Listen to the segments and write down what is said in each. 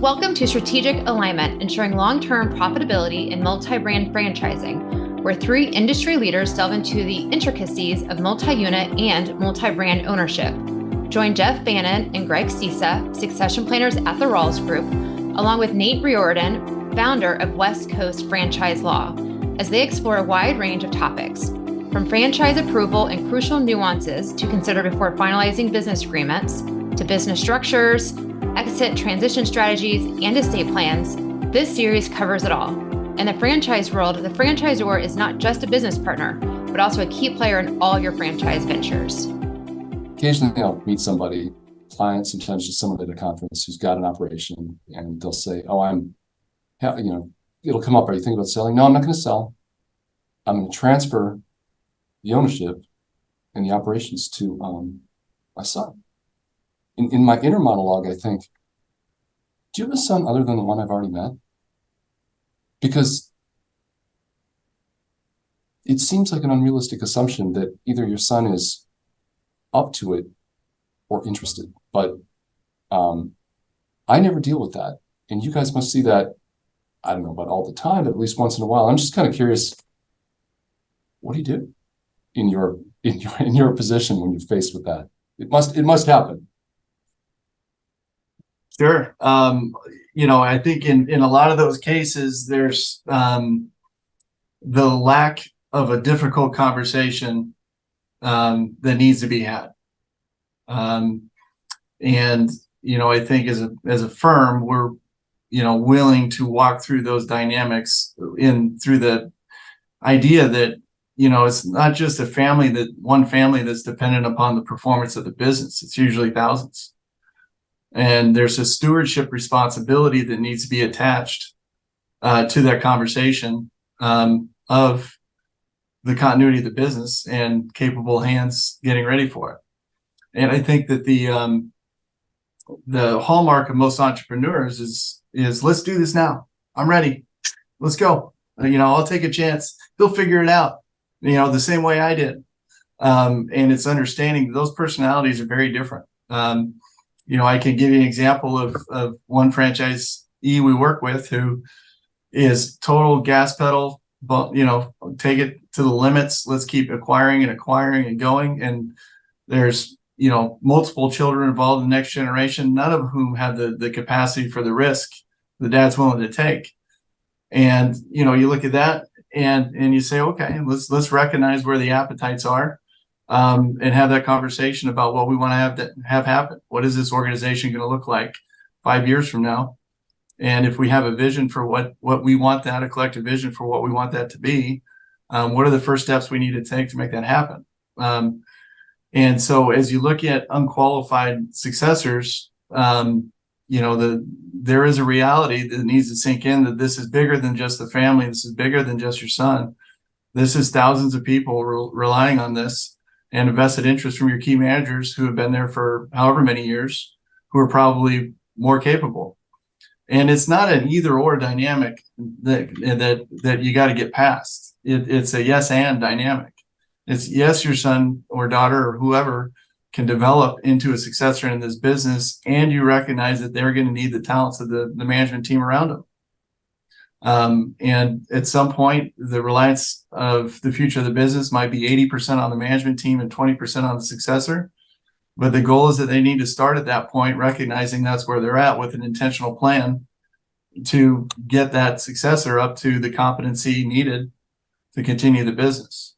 Welcome to Strategic Alignment, ensuring long-term profitability in multi-brand franchising, where three industry leaders delve into the intricacies of multi-unit and multi-brand ownership. Join Jeff Bannon and Greg Sisa, succession planners at the Rawls Group, along with Nate Riordan, founder of West Coast Franchise Law, as they explore a wide range of topics, from franchise approval and crucial nuances to consider before finalizing business agreements, to business structures, exit transition strategies, and estate plans. This series covers it all. In the franchise world, the franchisor is not just a business partner, but also a key player in all your franchise ventures. Occasionally I'll meet somebody, client, sometimes just someone at a conference who's got an operation, and they'll say, it'll come up, are you thinking about selling? No, I'm not going to sell. I'm going to transfer the ownership and the operations to my son. In my inner monologue, I think, do you have a son other than the one I've already met? Because it seems like an unrealistic assumption that either your son is up to it or interested. But I never deal with that. And you guys must see that, I don't know about all the time, but at least once in a while. I'm just kind of curious, what do you do in your position when you're faced with that? It must happen. Sure. I think in a lot of those cases, there's the lack of a difficult conversation that needs to be had. I think as a firm, we're, willing to walk through those dynamics through the idea that, it's not just one family that's dependent upon the performance of the business. It's usually thousands. And there's a stewardship responsibility that needs to be attached to that conversation of the continuity of the business and capable hands getting ready for it. And I think that the hallmark of most entrepreneurs is let's do this now. I'm ready. Let's go. I'll take a chance. He'll figure it out, the same way I did. And it's understanding that those personalities are very different. I can give you an example of one franchisee we work with who is total gas pedal, take it to the limits. Let's keep acquiring and going. And there's, multiple children involved in the next generation, none of whom have the capacity for the risk the dad's willing to take. And, you look at that and you say, okay, let's recognize where the appetites are. And have that conversation about what we want to have happen. What is this organization going to look like 5 years from now? And if we have a vision for what we want that, a collective vision for what we want that to be, what are the first steps we need to take to make that happen? And so as you look at unqualified successors, there is a reality that needs to sink in that this is bigger than just the family. This is bigger than just your son. This is thousands of people relying on this, and a vested interest from your key managers who have been there for however many years, who are probably more capable. And it's not an either or dynamic that you got to get past. It's a yes and dynamic. It's yes, your son or daughter or whoever can develop into a successor in this business, and you recognize that they're going to need the talents of the management team around them. And at some point, the reliance of the future of the business might be 80% on the management team and 20% on the successor. But the goal is that they need to start at that point, recognizing that's where they're at with an intentional plan to get that successor up to the competency needed to continue the business.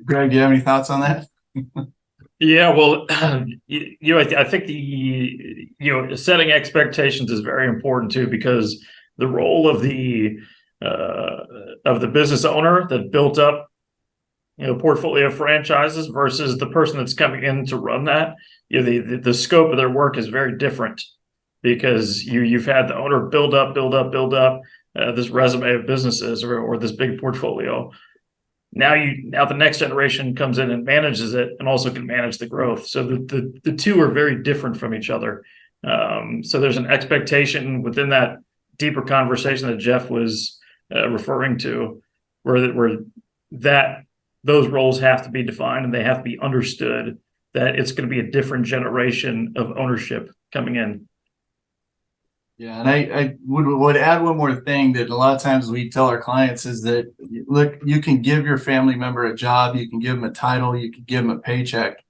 Greg, do you have any thoughts on that? Yeah, well, I think setting expectations is very important too, because the role of the business owner that built up, portfolio of franchises versus the person that's coming in to run that, the scope of their work is very different, because you've had the owner build up this resume of businesses or this big portfolio. Now the next generation comes in and manages it and also can manage the growth. So the two are very different from each other. So there's an expectation within that deeper conversation that Jeff was referring to, where those roles have to be defined and they have to be understood that it's going to be a different generation of ownership coming in. Yeah, and I would add one more thing that a lot of times we tell our clients is that, look, you can give your family member a job, you can give them a title, you can give them a paycheck,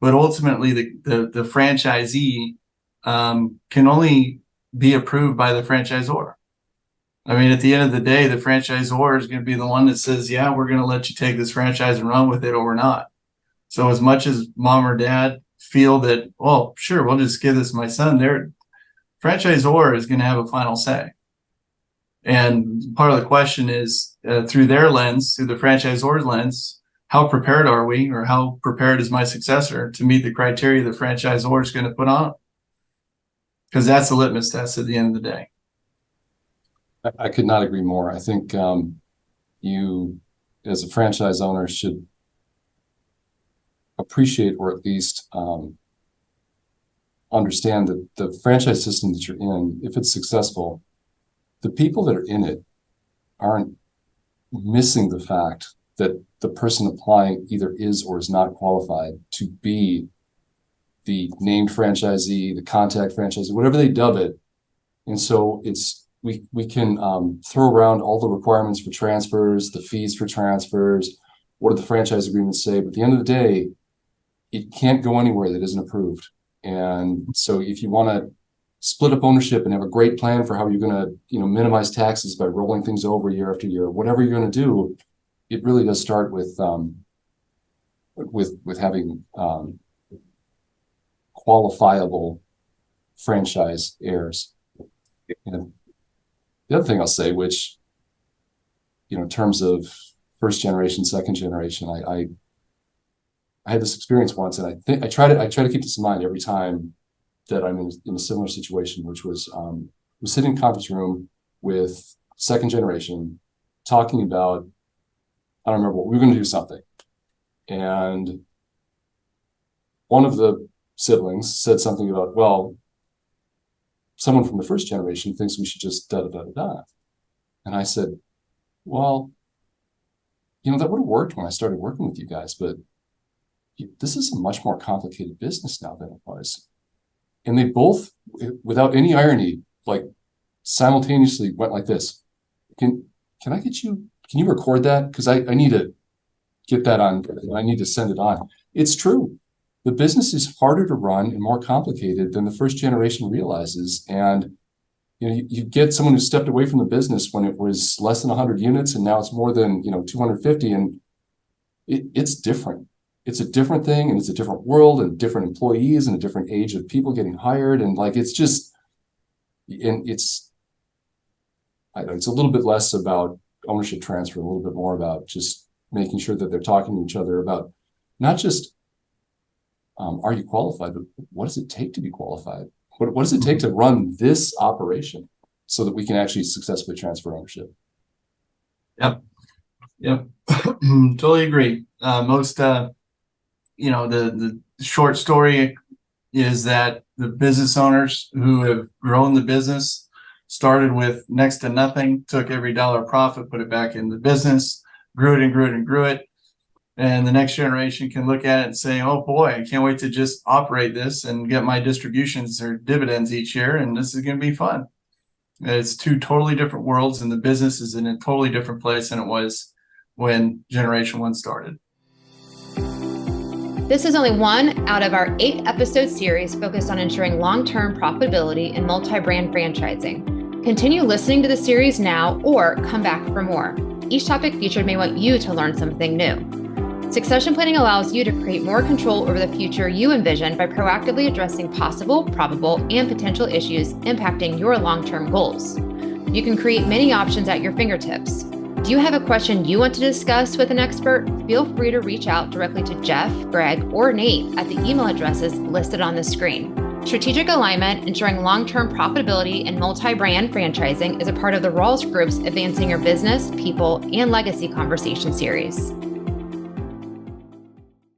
but ultimately the franchisee can only be approved by the franchisor. I mean, at the end of the day, the franchisor is going to be the one that says, yeah, we're going to let you take this franchise and run with it, or we're not. So as much as mom or dad feel that, well, sure, we'll just give this to my son, their franchisor is going to have a final say. And part of the question is, through their lens, through the franchisor's lens, how prepared are we, or how prepared is my successor to meet the criteria the franchisor is going to put on? Because that's the litmus test at the end of the day. I could not agree more. I think you, as a franchise owner, should appreciate, or at least understand that the franchise system that you're in, if it's successful, the people that are in it aren't missing the fact that the person applying either is or is not qualified to be the named franchisee, the contact franchisee, whatever they dub it. And so we can throw around all the requirements for transfers, the fees for transfers, what do the franchise agreements say? But at the end of the day, it can't go anywhere that isn't approved. And so if you want to split up ownership and have a great plan for how you're going to, minimize taxes by rolling things over year after year, whatever you're going to do, it really does start with having qualifiable franchise heirs. And the other thing I'll say, which, in terms of first generation, second generation, I had this experience once, and I think I try to keep this in mind every time that I'm in a similar situation, which was sitting in a conference room with second generation talking about, I don't remember what, we were going to do something. And one of the siblings said something about, well, someone from the first generation thinks we should just da-da-da-da-da. And I said, well, that would have worked when I started working with you guys, but this is a much more complicated business now than it was. And they both, without any irony, like simultaneously went like this. Can you record that? Because I need to get that on, I need to send it on. It's true. The business is harder to run and more complicated than the first generation realizes. And you get someone who stepped away from the business when it was less than 100 units, and now it's more than 250, and it's different. It's a different thing, and it's a different world, and different employees, and a different age of people getting hired, and it's a little bit less about ownership transfer, a little bit more about just making sure that they're talking to each other about not just are you qualified, but what does it take to be qualified? What does it take to run this operation so that we can actually successfully transfer ownership? Yep. Totally agree. The short story is that the business owners who have grown the business started with next to nothing, took every dollar profit, put it back in the business, grew it and grew it and grew it. And the next generation can look at it and say, oh boy, I can't wait to just operate this and get my distributions or dividends each year. And this is going to be fun. It's two totally different worlds, and the business is in a totally different place than it was when generation one started. This is only one out of our 8-episode series focused on ensuring long-term profitability in multi-brand franchising. Continue listening to the series now or come back for more. Each topic featured may want you to learn something new. Succession planning allows you to create more control over the future you envision by proactively addressing possible, probable, and potential issues impacting your long-term goals. You can create many options at your fingertips. Do you have a question you want to discuss with an expert? Feel free to reach out directly to Jeff, Greg, or Nate at the email addresses listed on the screen. Strategic alignment, ensuring long-term profitability in multi-brand franchising, is a part of the Rawls Group's Advancing Your Business, People, and Legacy Conversation series.